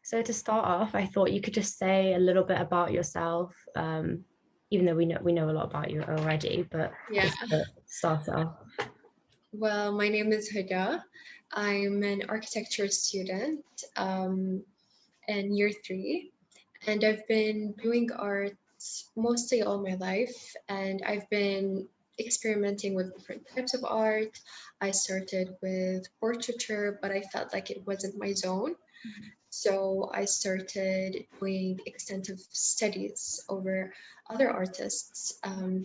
So to start off, I thought you could just say a little bit about yourself, even though we know a lot about you already, but Yeah. just to start off. Well, my name is Huda. I'm an architecture student in year three, and I've been doing art mostly all my life, and I've been experimenting with different types of art. I started with portraiture, but I felt like it wasn't my zone. So I started doing extensive studies over other artists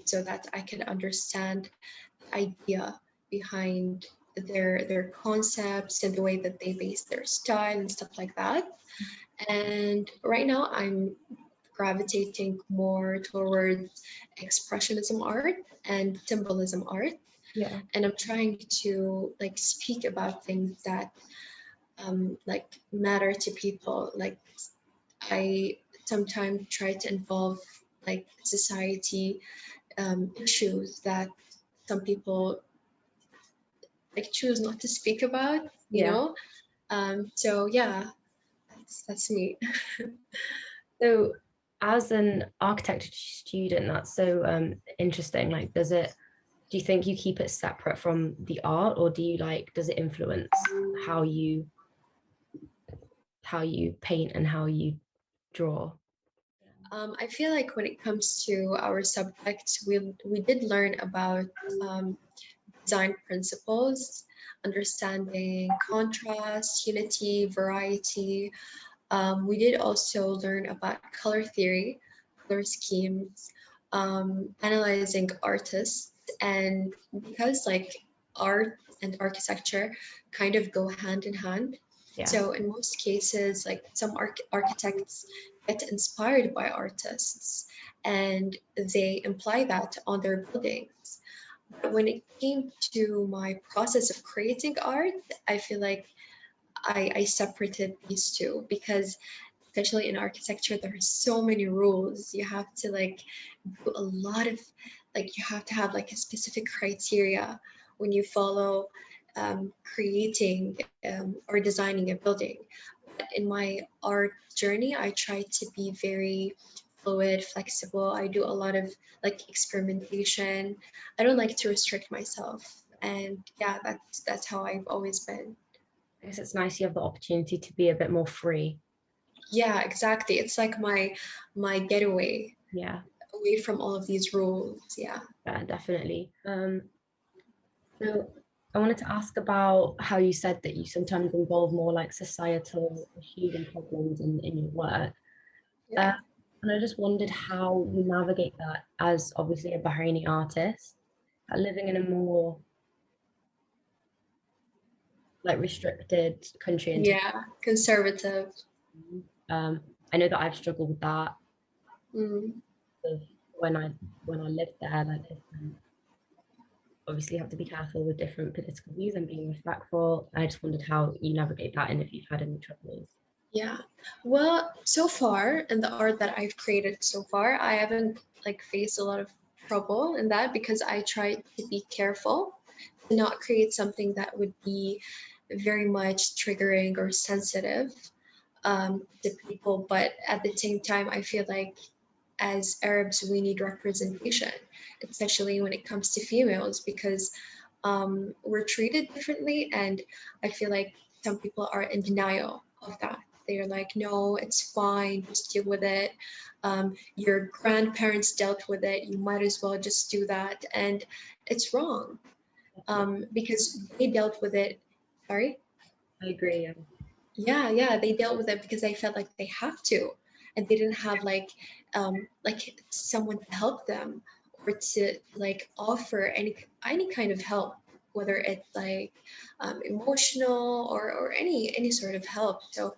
so that I could understand the idea behind their concepts and the way that they base their style and stuff like that. And right now I'm gravitating more towards expressionism art and symbolism art. Yeah. And I'm trying to like speak about things that like matter to people. Like I sometimes try to involve like society issues that some people like choose not to speak about, you Yeah. know. So yeah, that's me. So as an architecture student, that's so interesting. Like, do you think you keep it separate from the art, or does it influence how you how you paint and how you draw? I feel like when it comes to our subjects, we did learn about um, design principles, understanding contrast, unity, variety. We did also learn about color theory, color schemes, analyzing artists, and because like art and architecture kind of go hand in hand. Yeah. So in most cases, like some architects get inspired by artists and they imply that on their buildings. But when it came to my process of creating art, I feel like I separated these two because especially in architecture there are so many rules. You have to like do a lot of like you have to have like a specific criteria when you follow creating or designing a building. But in my art journey I try to be very fluid, flexible. I do a lot of like experimentation. I don't like to restrict myself, and yeah, that's how I've always been. I guess it's nice you have the opportunity to be a bit more free. Yeah, exactly. It's like my getaway Yeah, away from all of these rules. Yeah. yeah, definitely. So I wanted to ask about how you said that you sometimes involve more like societal issues and problems in your work. Uh, Yeah. and I just wondered how you navigate that as obviously a Bahraini artist, living in a more like restricted country in terms Yeah. Conservative. of, I know that I've struggled with that Mm. of when I lived there, like different, obviously you have to be careful with different political views and being respectful. I just wondered how you navigate that and if you've had any troubles. Yeah. Well, so far in the art that I've created so far, I haven't like faced a lot of trouble in that because I try to be careful to not create something that would be very much triggering or sensitive to people. But at the same time, I feel like as Arabs, we need representation, especially when it comes to females, because we're treated differently. And I feel like some people are in denial of that. They're like, no, it's fine, just deal with it. Your grandparents dealt with it, you might as well just do that. And it's wrong because they dealt with it. Sorry? I agree. Yeah, they dealt with it because they felt like they have to, and they didn't have like someone to help them or to like offer any kind of help, whether it's like emotional or any sort of help. So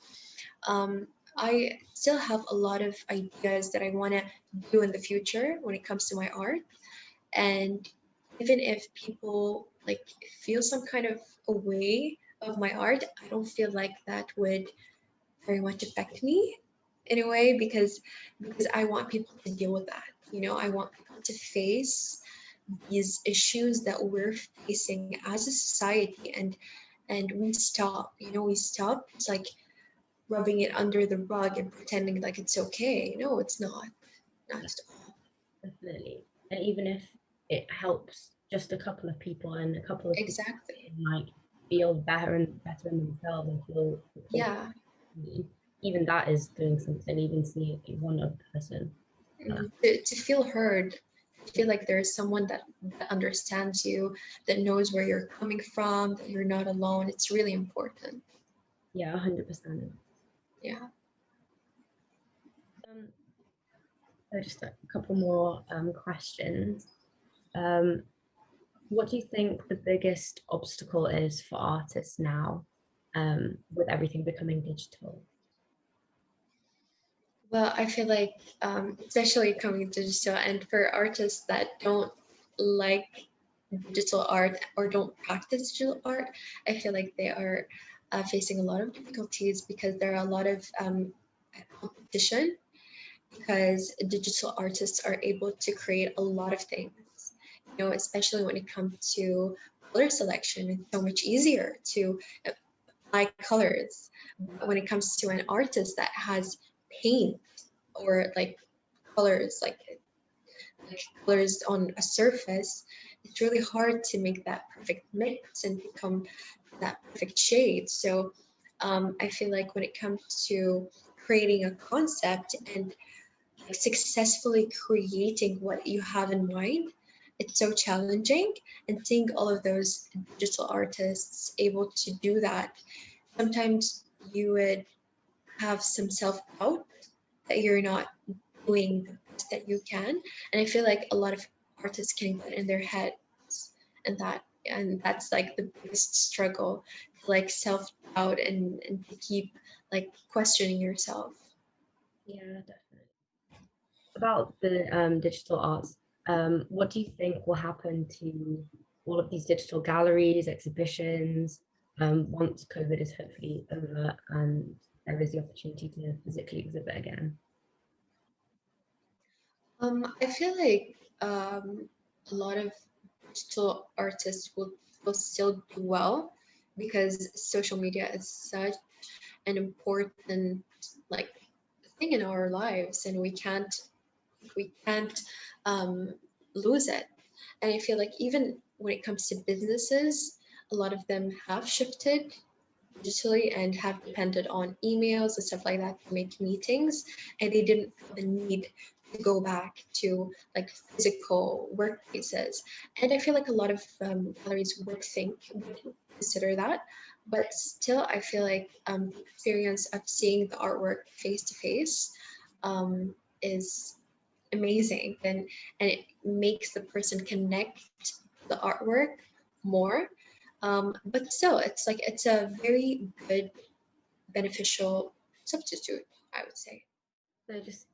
I still have a lot of ideas that I want to do in the future when it comes to my art, and even if people like feel some kind of a way of my art, I don't feel like that would very much affect me in a way because I want people to deal with that. You know, I want people to face these issues that we're facing as a society, and we stop. You know, we stop. It's like rubbing it under the rug and pretending like it's okay. No, it's not. Not Yeah, at all. definitely. And even if it helps just a couple of people and a couple of people Exactly. like feel better and better in themselves and feel supported, Yeah. even that is doing something, even seeing one other person. To feel heard, to feel like there's someone that understands you, that knows where you're coming from, that you're not alone. It's really important. Yeah, 100%. Yeah. Um, so just a couple more questions. Um, what do you think the biggest obstacle is for artists now, with everything becoming digital? Well, I feel like, especially coming digital, and for artists that don't like digital art or don't practice digital art, I feel like they are facing a lot of difficulties because there are a lot of competition, because digital artists are able to create a lot of things. You know, especially when it comes to color selection, it's so much easier to apply colors. But when it comes to an artist that has paint or like colors, like colors on a surface, it's really hard to make that perfect mix and become that perfect shade. So I feel like when it comes to creating a concept and like successfully creating what you have in mind, it's so challenging. And seeing all of those digital artists able to do that, sometimes you would have some self-doubt that you're not doing the best that you can. And I feel like a lot of artists can get in their heads, and that's like the biggest struggle, to like self-doubt and to keep like questioning yourself. Yeah, definitely. About the digital arts, what do you think will happen to all of these digital galleries, exhibitions, once COVID is hopefully over and there is the opportunity to physically exhibit again? I feel like a lot of digital artists will still do well, because social media is such an important like thing in our lives, and we can't um, lose it. And I feel like even when it comes to businesses, a lot of them have shifted digitally and have depended on emails and stuff like that to make meetings, and they didn't feel the need to go back to like physical workplaces. And I feel like a lot of galleries would consider that, but still I feel like the experience of seeing the artwork face to face is amazing, and it makes the person connect the artwork more. But still, it's a very good beneficial substitute, I would say. So just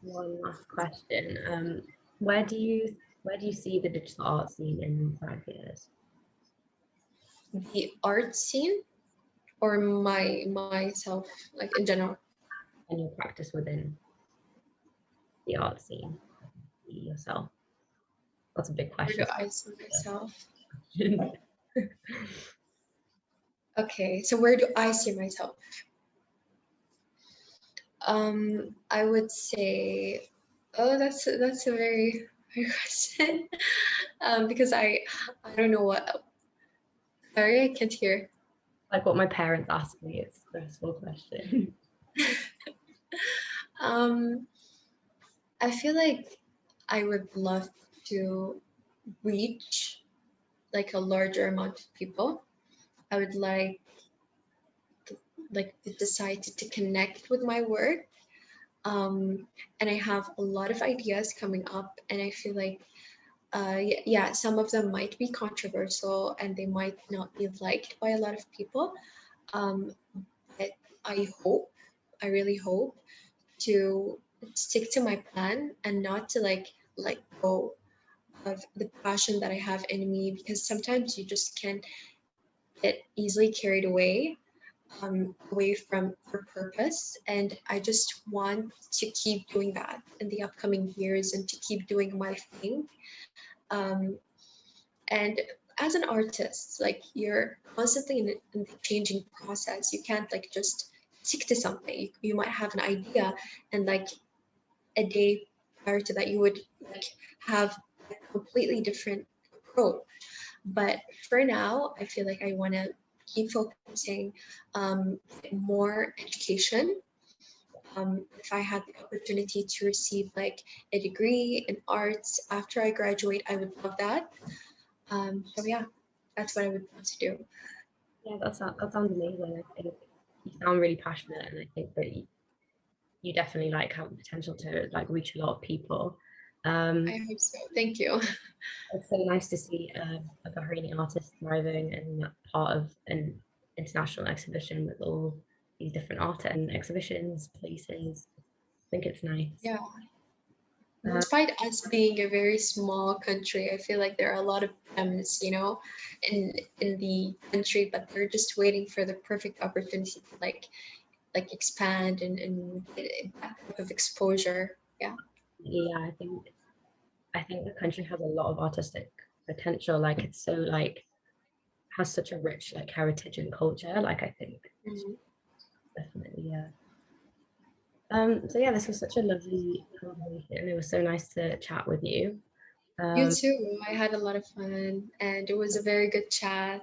one last question. Where do you where do you see the digital art scene in 5 years The art scene, or myself, like in general. and your practice within the art scene yourself? That's a big Where do question. I see myself? Okay, so where do I see myself? I would say, oh, that's a very very question. Because I don't know what. Sorry, I can't hear. Like what my parents ask me, it's a stressful question. Um, I feel like I would love to reach like a larger amount of people. I would like the society to connect with my work. And I have a lot of ideas coming up, and I feel like yeah, some of them might be controversial and they might not be liked by a lot of people. Um, but I hope, I really hope to stick to my plan and not to like let go of the passion that I have in me, because sometimes you just can get easily carried away from your purpose. And I just want to keep doing that in the upcoming years and to keep doing my thing. Um, and as an artist, like you're constantly in the changing process. You can't like just stick to something. You might have an idea, and like a day prior to that, you would like have a completely different approach. But for now, I feel like I want to keep focusing more education. If I had the opportunity to receive like a degree in arts after I graduate, I would love that. So yeah, that's what I would want to do. Yeah, that sounds amazing. I think you sound really passionate, and I think that you definitely like have the potential to like reach a lot of people. I hope so. Thank you. It's so nice to see a Bahraini artist thriving and part of an international exhibition with all these different art and exhibitions, places. I think it's nice. Yeah. Uh, Despite us being a very small country, I feel like there are a lot of gems, in the country, but they're just waiting for the perfect opportunity to like expand and get that type of exposure. Yeah. yeah, I think the country has a lot of artistic potential. Like it's so like has such a rich like heritage and culture. Like I think Mhm. definitely yeah. So yeah, this was such a lovely conversation. It was so nice to chat with you. You Um, too. I had a lot of fun and it was a very good chat.